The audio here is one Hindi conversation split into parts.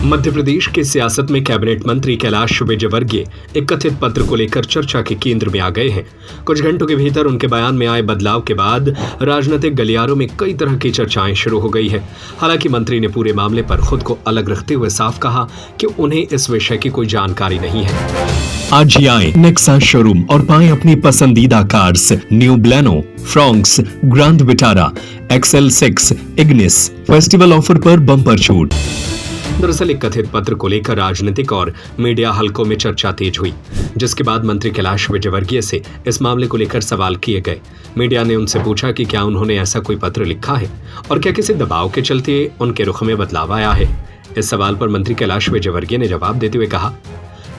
मध्य प्रदेश के सियासत में कैबिनेट मंत्री कैलाश विजयवर्गीय एक कथित पत्र को लेकर चर्चा के केंद्र में आ गए हैं। कुछ घंटों के भीतर उनके बयान में आए बदलाव के बाद राजनीतिक गलियारों में कई तरह की चर्चाएं शुरू हो गई है। हालांकि मंत्री ने पूरे मामले पर खुद को अलग रखते हुए साफ कहा कि उन्हें इस विषय की कोई जानकारी नहीं है। आज ही आए नेक्सा शोरूम और पाएं अपनी पसंदीदा cars new Baleno, Fronx, grand Vitara, XL6, Ignis festival offer पर बम्पर छूट। दरअसल एक कथित पत्र को लेकर राजनीतिक और मीडिया हलकों में चर्चा तेज हुई, जिसके बाद मंत्री कैलाश विजयवर्गीय से इस मामले को लेकर सवाल किए गए। मीडिया ने उनसे पूछा कि क्या उन्होंने ऐसा कोई पत्र लिखा है और क्या किसी दबाव के चलते उनके रुख में बदलाव आया है। इस सवाल पर मंत्री कैलाश विजयवर्गीय ने जवाब देते हुए कहा,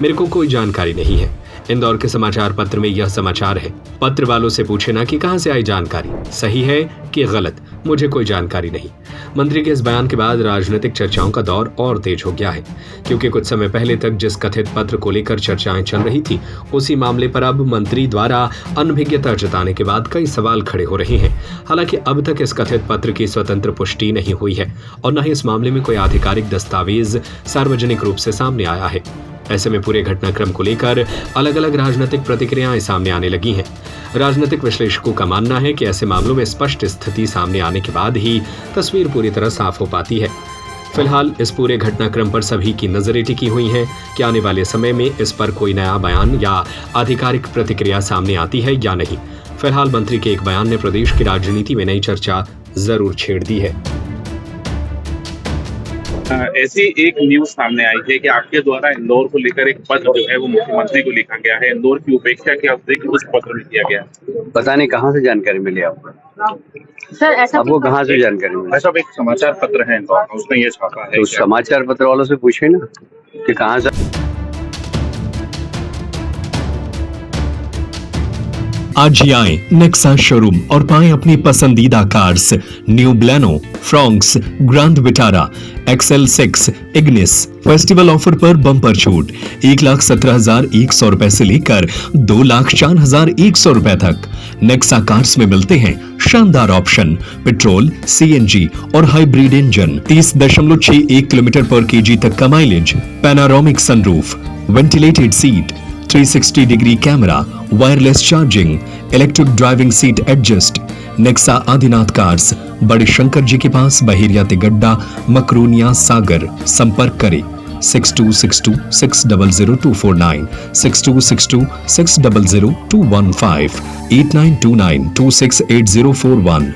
मेरे को कोई जानकारी नहीं है। इंदौर के समाचार पत्र में यह समाचार है। पत्र वालों से पूछे ना कि कहां से आई जानकारी, सही है कि गलत, मुझे कोई जानकारी नहीं। मंत्री के इस बयान के बाद राजनीतिक चर्चाओं का दौर और तेज हो गया है, क्योंकि कुछ समय पहले तक जिस कथित पत्र को लेकर चर्चाएं चल रही थी, उसी मामले पर अब मंत्री द्वारा अनभिज्ञता जताने के बाद कई सवाल खड़े हो रहे हैं। हालांकि अब तक इस कथित पत्र की स्वतंत्र पुष्टि नहीं हुई है और न ही इस मामले में कोई आधिकारिक दस्तावेज सार्वजनिक रूप से सामने आया है। ऐसे में पूरे घटनाक्रम को लेकर अलग अलग राजनीतिक प्रतिक्रियाएं सामने आने लगी हैं। राजनीतिक विश्लेषकों का मानना है कि ऐसे मामलों में स्पष्ट स्थिति सामने आने के बाद ही तस्वीर पूरी तरह साफ हो पाती है। फिलहाल इस पूरे घटनाक्रम पर सभी की नजरें टिकी हुई हैं कि आने वाले समय में इस पर कोई नया बयान या आधिकारिक प्रतिक्रिया सामने आती है या नहीं। फिलहाल मंत्री के एक बयान ने प्रदेश की राजनीति में नई चर्चा जरूर छेड़ दी है। ऐसी एक न्यूज सामने आई है कि आपके द्वारा इंदौर को लेकर एक पत्र जो है वो मुख्यमंत्री को लिखा गया है। इंदौर की उपेक्षा के उद्देश्य उस पत्र में किया गया है। पता नहीं कहाँ से जानकारी मिली आपको सर, ऐसा आपको कहाँ से जानकारी मिली? ऐसा एक समाचार पत्र है इंदौर का, उसमें ये छापा है। तो समाचार पत्र वालों से पूछे ना कि कहाँ से। आज ही आए नेक्सा शोरूम और पाएं अपनी पसंदीदा cars new Baleno, Fronx, grand Vitara, XL6, Ignis festival offer पर बम्पर छूट 1,17,100 रुपए से लेकर 2,04,100 रुपए तक। नेक्सा कार्स में मिलते हैं शानदार ऑप्शन पेट्रोल, CNG और हाइब्रिड इंजन, 30.61 किलोमीटर पर kg तक का mileage, panoramic sunroof, ventilated seat, 360 degree camera, wireless charging, electric driving seat adjust. Nexa Adinath cars, बड़े शंकर जी के पास, बहेरिया तिगड्डा, मकरूनिया सागर। संपर्क करें 6262600249, 6262600215, 8929268041।